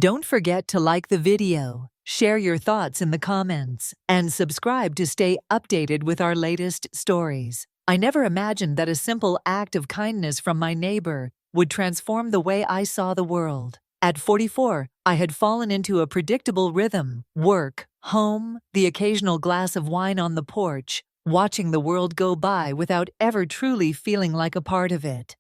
Don't forget to like the video, share your thoughts in the comments, and subscribe to stay updated with our latest stories. I never imagined that a simple act of kindness from my neighbor would transform the way I saw the world. At 44, I had fallen into a predictable rhythm: work, home, the occasional glass of wine on the porch, watching the world go by without ever truly feeling like a part of it.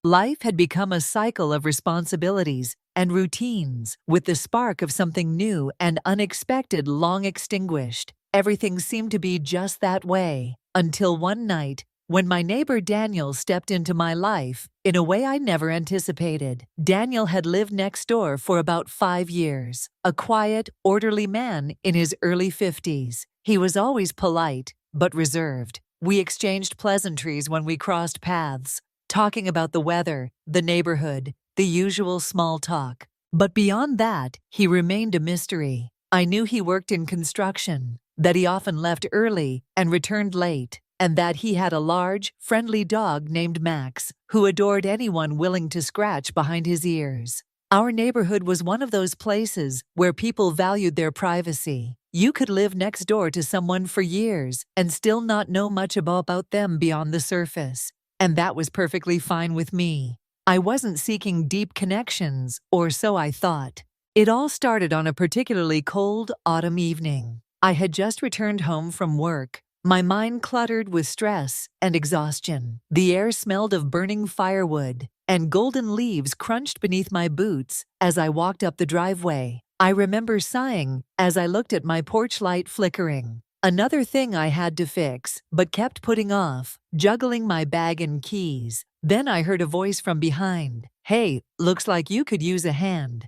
Life had become a cycle of responsibilities and routines, with the spark of something new and unexpected long extinguished. Everything seemed to be just that way, until one night, when my neighbor Daniel stepped into my life in a way I never anticipated. Daniel had lived next door for about 5 years, a quiet, orderly man in his early 50s. He was always polite, but reserved. We exchanged pleasantries when we crossed paths, talking about the weather, the neighborhood, the usual small talk. But beyond that, he remained a mystery. I knew he worked in construction, that he often left early and returned late, and that he had a large, friendly dog named Max, who adored anyone willing to scratch behind his ears. Our neighborhood was one of those places where people valued their privacy. You could live next door to someone for years and still not know much about them beyond the surface. And that was perfectly fine with me. I wasn't seeking deep connections, or so I thought. It all started on a particularly cold autumn evening. I had just returned home from work, my mind cluttered with stress and exhaustion. The air smelled of burning firewood, and golden leaves crunched beneath my boots as I walked up the driveway. I remember sighing as I looked at my porch light flickering. Another thing I had to fix, but kept putting off, juggling my bag and keys. Then I heard a voice from behind. "Hey, looks like you could use a hand."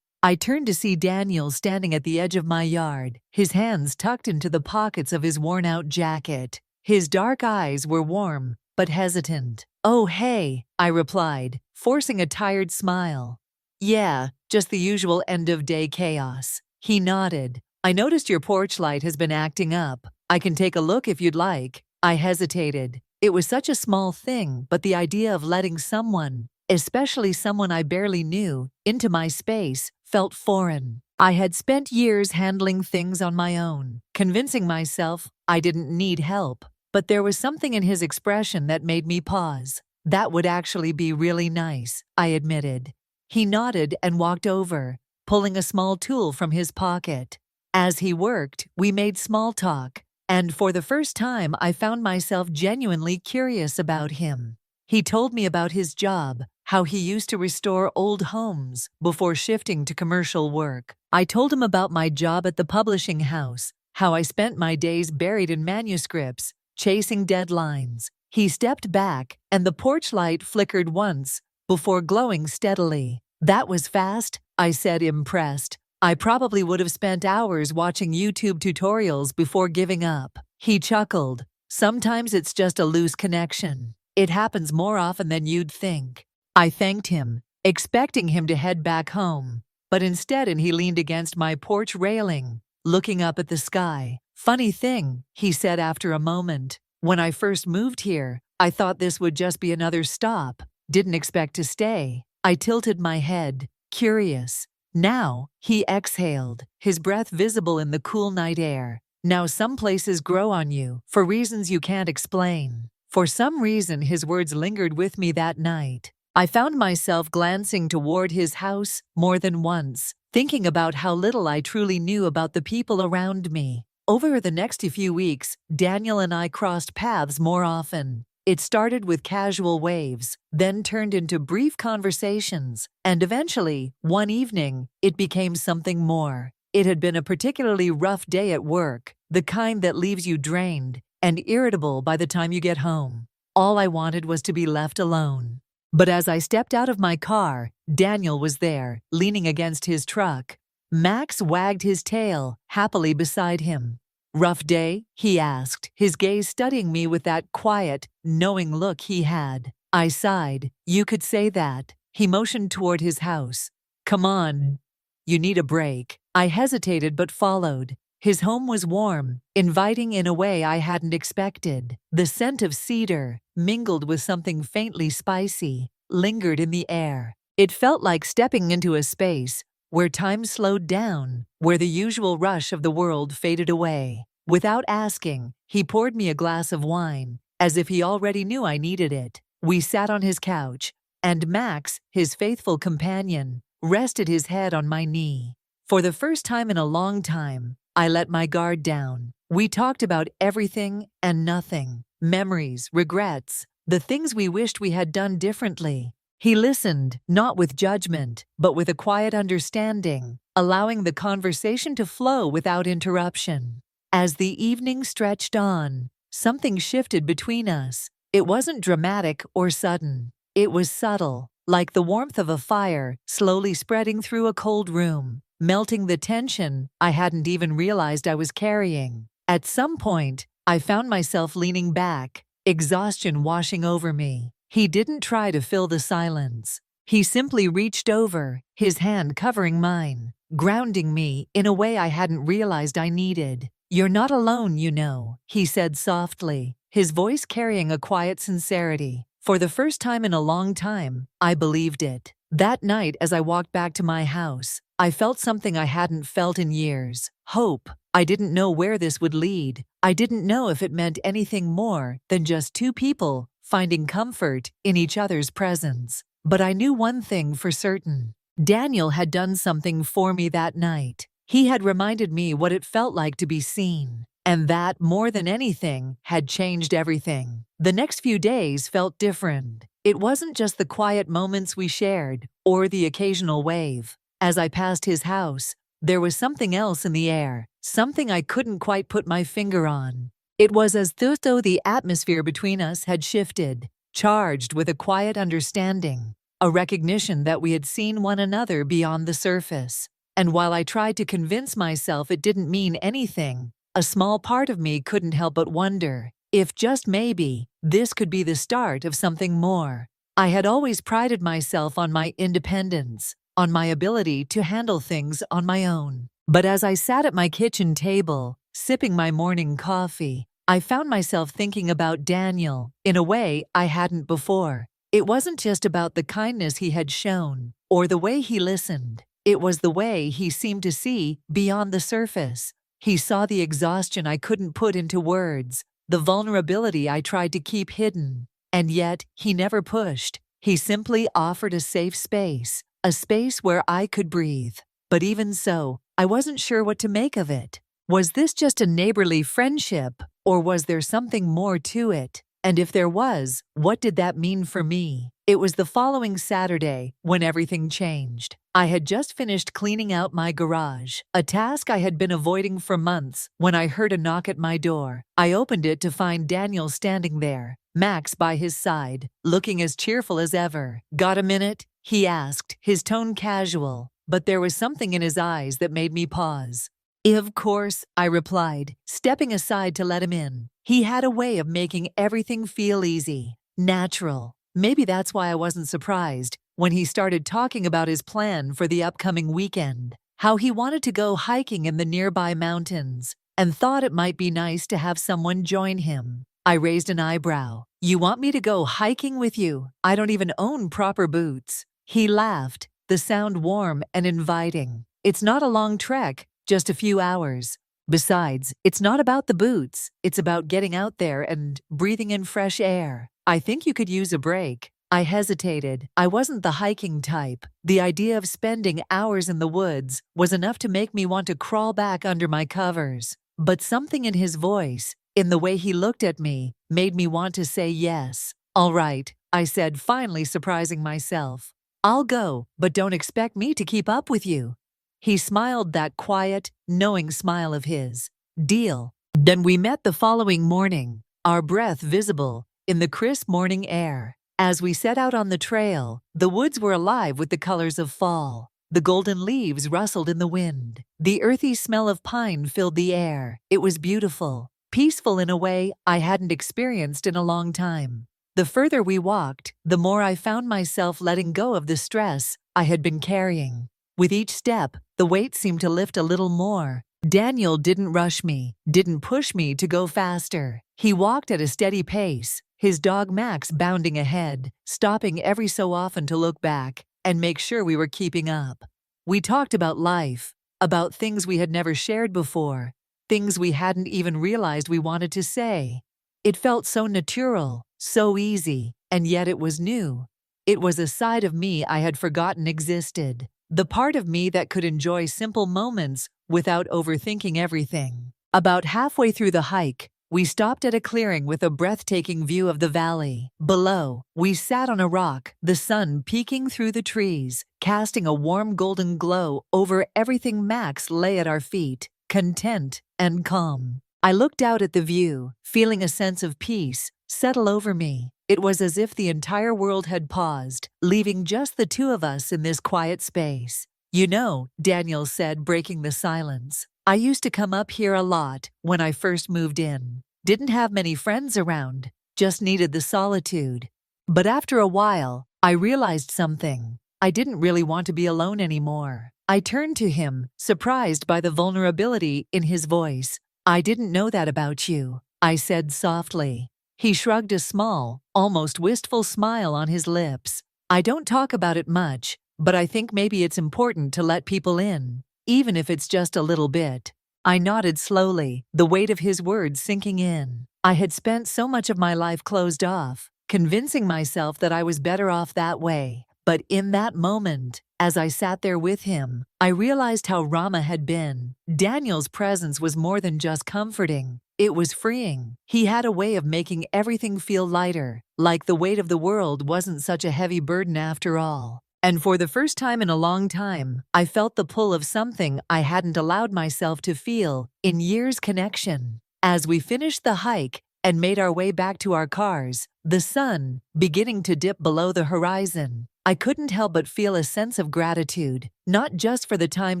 I turned to see Daniel standing at the edge of my yard, his hands tucked into the pockets of his worn-out jacket. His dark eyes were warm, but hesitant. "Oh, hey," I replied, forcing a tired smile. "Yeah, just the usual end-of-day chaos." He nodded. "I noticed your porch light has been acting up. I can take a look if you'd like." I hesitated. It was such a small thing, but the idea of letting someone, especially someone I barely knew, into my space felt foreign. I had spent years handling things on my own, convincing myself I didn't need help. But there was something in his expression that made me pause. "That would actually be really nice," I admitted. He nodded and walked over, pulling a small tool from his pocket. As he worked, we made small talk, and for the first time I found myself genuinely curious about him. He told me about his job, how he used to restore old homes before shifting to commercial work. I told him about my job at the publishing house, how I spent my days buried in manuscripts, chasing deadlines. He stepped back, and the porch light flickered once before glowing steadily. "That was fast," I said, impressed. "I probably would have spent hours watching YouTube tutorials before giving up." He chuckled. "Sometimes it's just a loose connection. It happens more often than you'd think." I thanked him, expecting him to head back home, but instead he leaned against my porch railing, looking up at the sky. "Funny thing," he said after a moment. "When I first moved here, I thought this would just be another stop. Didn't expect to stay." I tilted my head, curious. "Now," he exhaled, his breath visible in the cool night air. "Now some places grow on you, for reasons you can't explain." For some reason his words lingered with me that night. I found myself glancing toward his house more than once, thinking about how little I truly knew about the people around me. Over the next few weeks, Daniel and I crossed paths more often. It started with casual waves, then turned into brief conversations, and eventually, one evening, it became something more. It had been a particularly rough day at work, the kind that leaves you drained and irritable by the time you get home. All I wanted was to be left alone. But as I stepped out of my car, Daniel was there, leaning against his truck. Max wagged his tail, happily beside him. "Rough day?" he asked, his gaze studying me with that quiet, knowing look he had. I sighed. "You could say that." He motioned toward his house. "Come on. You need a break." I hesitated but followed. His home was warm, inviting in a way I hadn't expected. The scent of cedar, mingled with something faintly spicy, lingered in the air. It felt like stepping into a space where time slowed down, where the usual rush of the world faded away. Without asking, he poured me a glass of wine, as if he already knew I needed it. We sat on his couch, and Max, his faithful companion, rested his head on my knee. For the first time in a long time, I let my guard down. We talked about everything and nothing. Memories, regrets, the things we wished we had done differently. He listened, not with judgment, but with a quiet understanding, allowing the conversation to flow without interruption. As the evening stretched on, something shifted between us. It wasn't dramatic or sudden. It was subtle, like the warmth of a fire slowly spreading through a cold room, melting the tension I hadn't even realized I was carrying. At some point, I found myself leaning back, exhaustion washing over me. He didn't try to fill the silence. He simply reached over, his hand covering mine, grounding me in a way I hadn't realized I needed. "You're not alone, you know," he said softly, his voice carrying a quiet sincerity. For the first time in a long time, I believed it. That night, as I walked back to my house, I felt something I hadn't felt in years. Hope. I didn't know where this would lead. I didn't know if it meant anything more than just two people finding comfort in each other's presence. But I knew one thing for certain. Daniel had done something for me that night. He had reminded me what it felt like to be seen. And that, more than anything, had changed everything. The next few days felt different. It wasn't just the quiet moments we shared, or the occasional wave. As I passed his house, there was something else in the air, something I couldn't quite put my finger on. It was as though the atmosphere between us had shifted, charged with a quiet understanding, a recognition that we had seen one another beyond the surface. And while I tried to convince myself it didn't mean anything, a small part of me couldn't help but wonder if, just maybe, this could be the start of something more. I had always prided myself on my independence, on my ability to handle things on my own. But as I sat at my kitchen table, sipping my morning coffee, I found myself thinking about Daniel in a way I hadn't before. It wasn't just about the kindness he had shown, or the way he listened. It was the way he seemed to see beyond the surface. He saw the exhaustion I couldn't put into words, the vulnerability I tried to keep hidden. And yet, he never pushed. He simply offered a safe space, a space where I could breathe. But even so, I wasn't sure what to make of it. Was this just a neighborly friendship, or was there something more to it? And if there was, what did that mean for me? It was the following Saturday when everything changed. I had just finished cleaning out my garage, a task I had been avoiding for months, when I heard a knock at my door. I opened it to find Daniel standing there, Max by his side, looking as cheerful as ever. "Got a minute?" he asked, his tone casual, but there was something in his eyes that made me pause. "Of course," I replied, stepping aside to let him in. He had a way of making everything feel easy, natural. Maybe that's why I wasn't surprised when he started talking about his plan for the upcoming weekend, how he wanted to go hiking in the nearby mountains, and thought it might be nice to have someone join him. I raised an eyebrow. "You want me to go hiking with you? I don't even own proper boots." He laughed, the sound warm and inviting. "It's not a long trek, just a few hours. Besides, it's not about the boots, it's about getting out there and breathing in fresh air. I think you could use a break." I hesitated. I wasn't the hiking type. The idea of spending hours in the woods was enough to make me want to crawl back under my covers. But something in his voice, in the way he looked at me, made me want to say yes. "All right," I said, finally surprising myself. "I'll go, but don't expect me to keep up with you." He smiled that quiet, knowing smile of his. "Deal." Then we met the following morning, our breath visible in the crisp morning air. As we set out on the trail, the woods were alive with the colors of fall. The golden leaves rustled in the wind. The earthy smell of pine filled the air. It was beautiful, peaceful in a way I hadn't experienced in a long time. The further we walked, the more I found myself letting go of the stress I had been carrying. With each step, the weight seemed to lift a little more. Daniel didn't rush me, didn't push me to go faster. He walked at a steady pace, his dog Max bounding ahead, stopping every so often to look back and make sure we were keeping up. We talked about life, about things we had never shared before, things we hadn't even realized we wanted to say. It felt so natural, so easy, and yet it was new. It was a side of me I had forgotten existed, the part of me that could enjoy simple moments without overthinking everything. About halfway through the hike, we stopped at a clearing with a breathtaking view of the valley. Below, we sat on a rock, the sun peeking through the trees, casting a warm golden glow over everything. Max lay at our feet, content and calm. I looked out at the view, feeling a sense of peace settle over me. It was as if the entire world had paused, leaving just the two of us in this quiet space. "You know," Daniel said, breaking the silence, "I used to come up here a lot when I first moved in. Didn't have many friends around, just needed the solitude. But after a while, I realized something. I didn't really want to be alone anymore." I turned to him, surprised by the vulnerability in his voice. "I didn't know that about you," I said softly. He shrugged, a small, almost wistful smile on his lips. "I don't talk about it much, but I think maybe it's important to let people in, even if it's just a little bit." I nodded slowly, the weight of his words sinking in. I had spent so much of my life closed off, convincing myself that I was better off that way. But in that moment, as I sat there with him, I realized how Rama had been. Daniel's presence was more than just comforting. It was freeing. He had a way of making everything feel lighter, like the weight of the world wasn't such a heavy burden after all. And for the first time in a long time, I felt the pull of something I hadn't allowed myself to feel in years: connection. As we finished the hike and made our way back to our cars, the sun beginning to dip below the horizon, I couldn't help but feel a sense of gratitude, not just for the time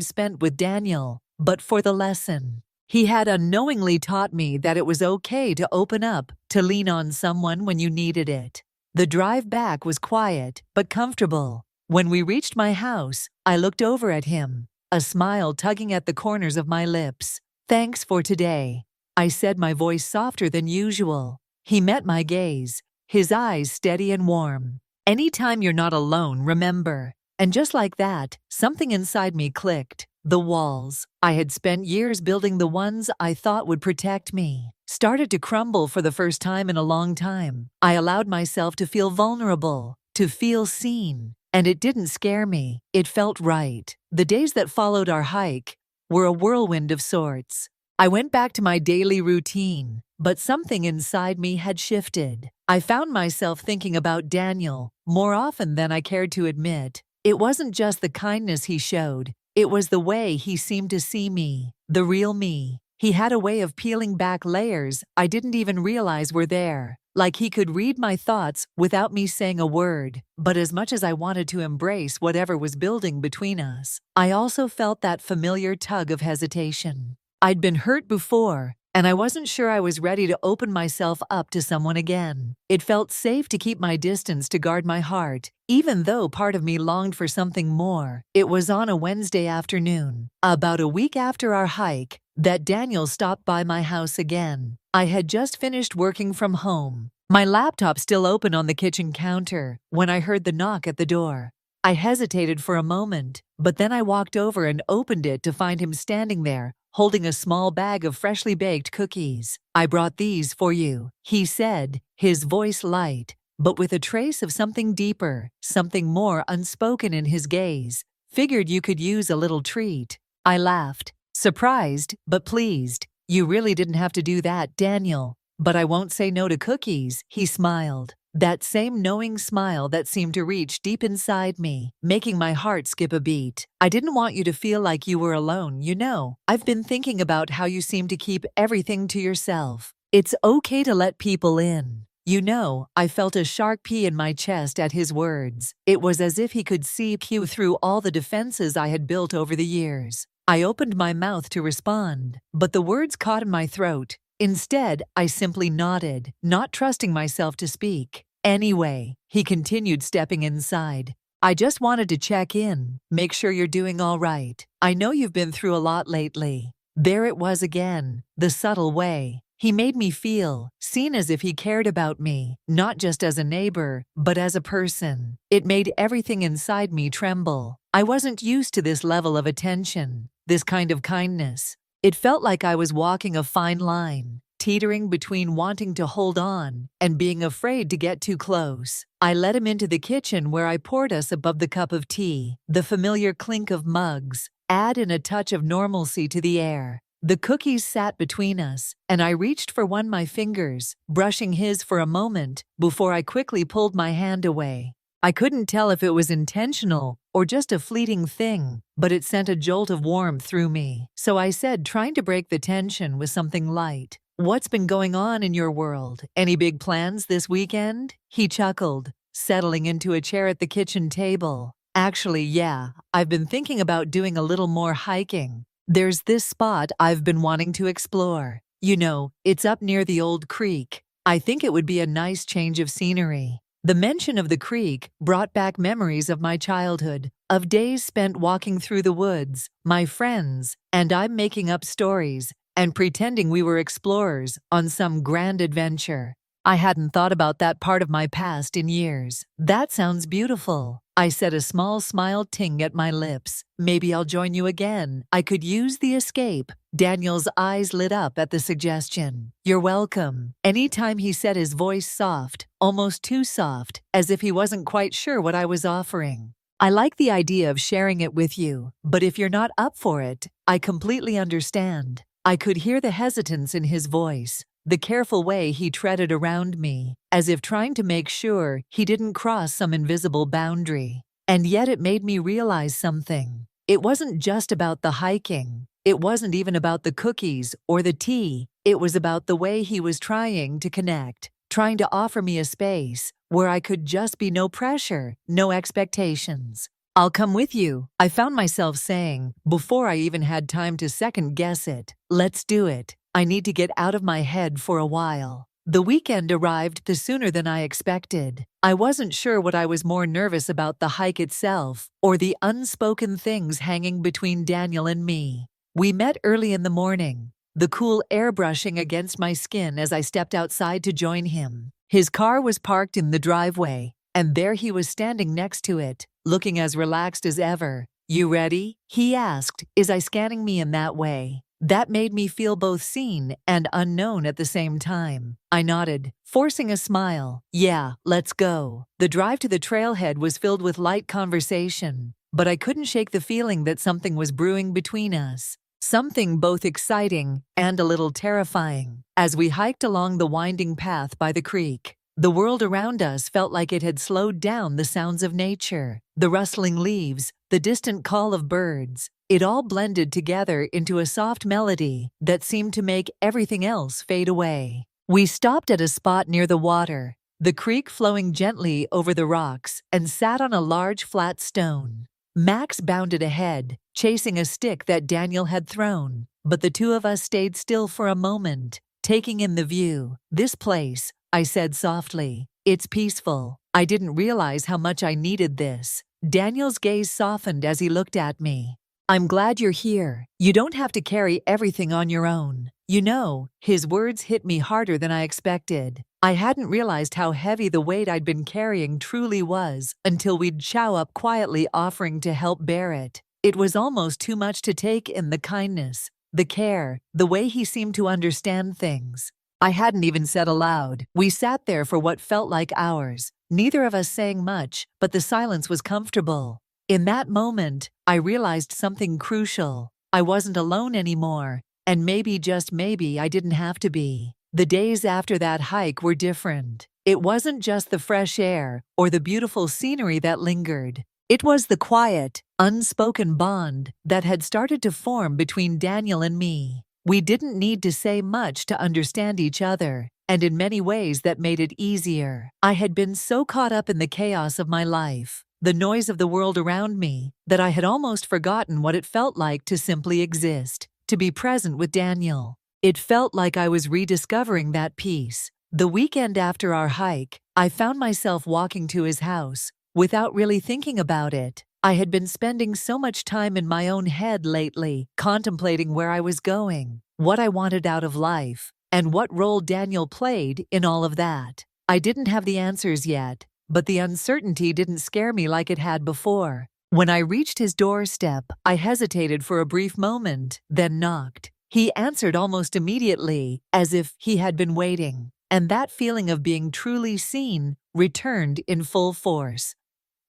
spent with Daniel, but for the lesson. He had unknowingly taught me that it was okay to open up, to lean on someone when you needed it. The drive back was quiet, but comfortable. When we reached my house, I looked over at him, a smile tugging at the corners of my lips. "Thanks for today," I said, my voice softer than usual. He met my gaze, his eyes steady and warm. "Anytime you're not alone, remember." And just like that, something inside me clicked. The walls I had spent years building, the ones I thought would protect me, started to crumble for the first time in a long time. I allowed myself to feel vulnerable, to feel seen, and it didn't scare me. It felt right. The days that followed our hike were a whirlwind of sorts. I went back to my daily routine, but something inside me had shifted. I found myself thinking about Daniel more often than I cared to admit. It wasn't just the kindness he showed. It was the way he seemed to see me, the real me. He had a way of peeling back layers I didn't even realize were there, like he could read my thoughts without me saying a word. But as much as I wanted to embrace whatever was building between us, I also felt that familiar tug of hesitation. I'd been hurt before, and I wasn't sure I was ready to open myself up to someone again. It felt safe to keep my distance, to guard my heart, even though part of me longed for something more. It was on a Wednesday afternoon, about a week after our hike, that Daniel stopped by my house again. I had just finished working from home, my laptop still open on the kitchen counter, when I heard the knock at the door. I hesitated for a moment, but then I walked over and opened it to find him standing there, holding a small bag of freshly baked cookies. "I brought these for you," he said, his voice light, but with a trace of something deeper, something more unspoken in his gaze. "Figured you could use a little treat." I laughed, surprised but pleased. "You really didn't have to do that, Daniel. But I won't say no to cookies," he smiled. That same knowing smile that seemed to reach deep inside me, making my heart skip a beat. "I didn't want you to feel like you were alone, you know. I've been thinking about how you seem to keep everything to yourself. It's okay to let people in." You know, I felt a sharp pee in my chest at his words. It was as if he could see through all the defenses I had built over the years. I opened my mouth to respond, but the words caught in my throat. Instead, I simply nodded, not trusting myself to speak. "Anyway," he continued, stepping inside, "I just wanted to check in, make sure you're doing all right. I know you've been through a lot lately." There it was again, the subtle way. He made me feel seen, as if he cared about me, not just as a neighbor, but as a person. It made everything inside me tremble. I wasn't used to this level of attention, this kind of kindness. It felt like I was walking a fine line, teetering between wanting to hold on and being afraid to get too close. I led him into the kitchen, where I poured us above the cup of tea. The familiar clink of mugs add in a touch of normalcy to the air. The cookies sat between us, and I reached for one, my fingers brushing his for a moment before I quickly pulled my hand away. I couldn't tell if it was intentional or just a fleeting thing, but it sent a jolt of warmth through me. So I said, trying to break the tension with something light, "What's been going on in your world? Any big plans this weekend?" He chuckled, settling into a chair at the kitchen table. "Actually, yeah, I've been thinking about doing a little more hiking. There's this spot I've been wanting to explore. You know, it's up near the old creek. I think it would be a nice change of scenery." The mention of the creek brought back memories of my childhood, of days spent walking through the woods, my friends, and I making up stories and pretending we were explorers on some grand adventure. I hadn't thought about that part of my past in years. "That sounds beautiful," I said, a small smile ting at my lips. "Maybe I'll join you again. I could use the escape." Daniel's eyes lit up at the suggestion. "You're welcome." Anytime, he said, his voice soft, almost too soft, as if he wasn't quite sure what I was offering. "I like the idea of sharing it with you, but if you're not up for it, I completely understand." I could hear the hesitance in his voice, the careful way he treaded around me, as if trying to make sure he didn't cross some invisible boundary. And yet it made me realize something. It wasn't just about the hiking. It wasn't even about the cookies or the tea. It was about the way he was trying to connect, trying to offer me a space where I could just be, no pressure, no expectations. "I'll come with you," I found myself saying, before I even had time to second guess it. "Let's do it. I need to get out of my head for a while." The weekend arrived sooner than I expected. I wasn't sure what I was more nervous about, the hike itself or the unspoken things hanging between Daniel and me. We met early in the morning, the cool air brushing against my skin as I stepped outside to join him. His car was parked in the driveway, and there he was standing next to it, looking as relaxed as ever. "You ready?" he asked, his eye scanning me in that way. That made me feel both seen and unknown at the same time. I nodded, forcing a smile. "Yeah, let's go." The drive to the trailhead was filled with light conversation, but I couldn't shake the feeling that something was brewing between us. Something both exciting and a little terrifying. As we hiked along the winding path by the creek, the world around us felt like it had slowed down. The sounds of nature, the rustling leaves, the distant call of birds, it all blended together into a soft melody that seemed to make everything else fade away. We stopped at a spot near the water, the creek flowing gently over the rocks, and sat on a large flat stone. Max bounded ahead, chasing a stick that Daniel had thrown, but the two of us stayed still for a moment, taking in the view. "This place," I said softly. "It's peaceful." I didn't realize how much I needed this. Daniel's gaze softened as he looked at me. "I'm glad you're here. You don't have to carry everything on your own." You know, his words hit me harder than I expected. I hadn't realized how heavy the weight I'd been carrying truly was until we'd show up quietly offering to help bear it. It was almost too much to take in, the kindness, the care, the way he seemed to understand things. I hadn't even said aloud. We sat there for what felt like hours, neither of us saying much, but the silence was comfortable. In that moment, I realized something crucial. I wasn't alone anymore, and maybe, just maybe, I didn't have to be. The days after that hike were different. It wasn't just the fresh air or the beautiful scenery that lingered. It was the quiet, unspoken bond that had started to form between Daniel and me. We didn't need to say much to understand each other, and in many ways that made it easier. I had been so caught up in the chaos of my life, the noise of the world around me, that I had almost forgotten what it felt like to simply exist, to be present with Daniel. It felt like I was rediscovering that peace. The weekend after our hike, I found myself walking to his house, without really thinking about it. I had been spending so much time in my own head lately, contemplating where I was going, what I wanted out of life. and what role Daniel played in all of that. I didn't have the answers yet, but the uncertainty didn't scare me like it had before. When I reached his doorstep, I hesitated for a brief moment, then knocked. He answered almost immediately, as if he had been waiting, and that feeling of being truly seen returned in full force.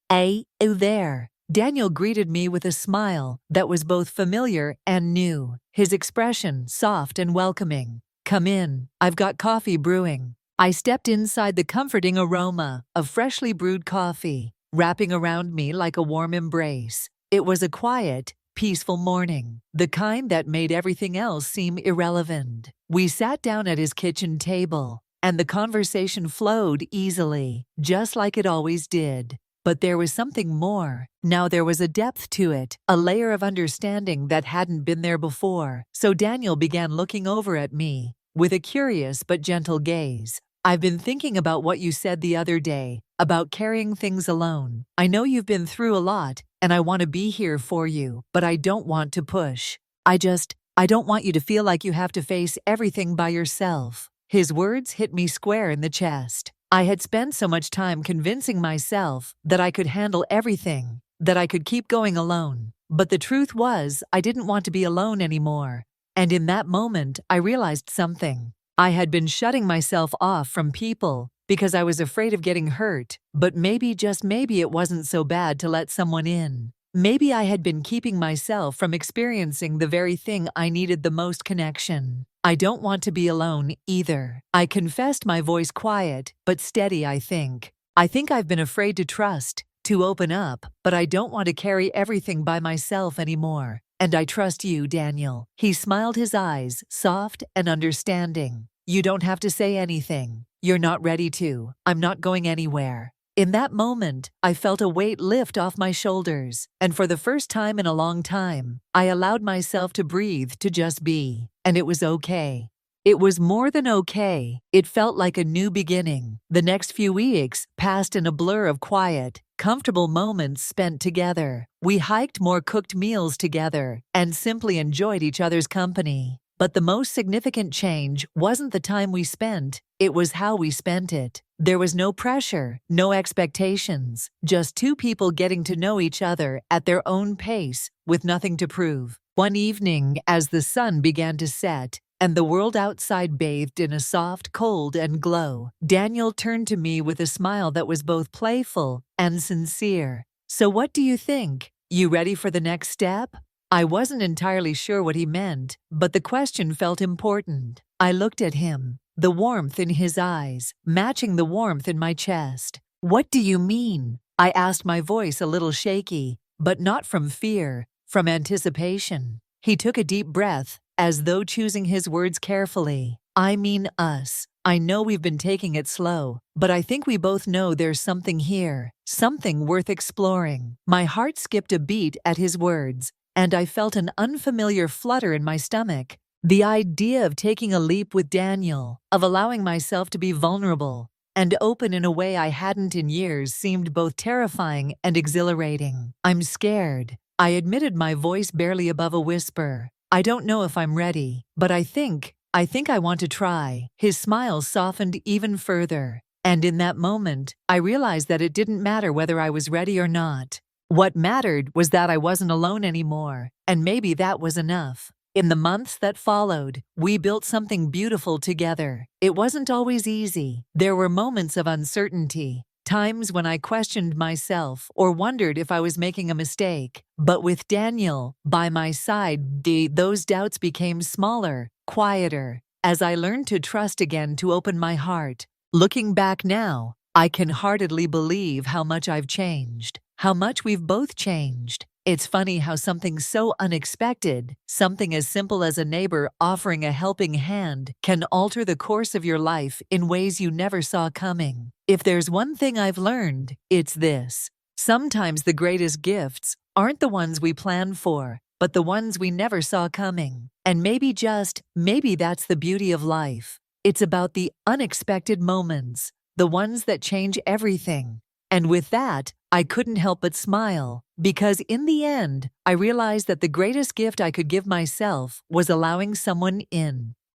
"Hey, you there." Daniel greeted me with a smile that was both familiar and new, his expression soft and welcoming. "Come in, I've got coffee brewing." I stepped inside, the comforting aroma of freshly brewed coffee wrapping around me like a warm embrace. It was a quiet, peaceful morning, the kind that made everything else seem irrelevant. We sat down at his kitchen table, and the conversation flowed easily, just like it always did. But there was something more. Now there was a depth to it, a layer of understanding that hadn't been there before. So Daniel began looking over at me with a curious but gentle gaze. "I've been thinking about what you said the other day, about carrying things alone. I know you've been through a lot, and I want to be here for you, but I don't want to push. I don't want you to feel like you have to face everything by yourself." His words hit me square in the chest. I had spent so much time convincing myself that I could handle everything, that I could keep going alone. But the truth was, I didn't want to be alone anymore. And in that moment, I realized something. I had been shutting myself off from people because I was afraid of getting hurt, but maybe, just maybe, it wasn't so bad to let someone in. Maybe I had been keeping myself from experiencing the very thing I needed the most: connection. "I don't want to be alone either," I confessed, my voice quiet but steady. I think I've been afraid to trust, to open up, but I don't want to carry everything by myself anymore. And I trust you, Daniel." He smiled, his eyes soft and understanding. "You don't have to say anything. You're not ready to. I'm not going anywhere." In that moment, I felt a weight lift off my shoulders, and for the first time in a long time, I allowed myself to breathe, to just be. And it was okay. It was more than okay. It felt like a new beginning. The next few weeks passed in a blur of quiet, comfortable moments spent together. We hiked more, cooked meals together, and simply enjoyed each other's company. But the most significant change wasn't the time we spent, it was how we spent it. There was no pressure, no expectations, just two people getting to know each other at their own pace, with nothing to prove. One evening, as the sun began to set, and the world outside bathed in a soft, cold, and glow, Daniel turned to me with a smile that was both playful and sincere. "So what do you think? You ready for the next step?" I wasn't entirely sure what he meant, but the question felt important. I looked at him, the warmth in his eyes matching the warmth in my chest. "What do you mean?" I asked, my voice a little shaky, but not from fear, from anticipation. He took a deep breath, as though choosing his words carefully. "I mean us. I know we've been taking it slow, but I think we both know there's something here, something worth exploring." My heart skipped a beat at his words, and I felt an unfamiliar flutter in my stomach. The idea of taking a leap with Daniel, of allowing myself to be vulnerable and open in a way I hadn't in years, seemed both terrifying and exhilarating. "I'm scared," I admitted, my voice barely above a whisper. "I don't know if I'm ready, but I think I want to try." His smile softened even further, and in that moment, I realized that it didn't matter whether I was ready or not. What mattered was that I wasn't alone anymore, and maybe that was enough. In the months that followed, we built something beautiful together. It wasn't always easy. There were moments of uncertainty, times when I questioned myself or wondered if I was making a mistake. But with Daniel by my side, those doubts became smaller, quieter, as I learned to trust again, to open my heart. Looking back now, I can hardly believe how much I've changed, how much we've both changed. It's funny how something so unexpected, something as simple as a neighbor offering a helping hand, can alter the course of your life in ways you never saw coming. If there's one thing I've learned, it's this: sometimes the greatest gifts aren't the ones we planned for, but the ones we never saw coming. And maybe, just maybe, that's the beauty of life. It's about the unexpected moments, the ones that change everything. And with that, I couldn't help but smile, because in the end, I realized that the greatest gift I could give myself was allowing someone in.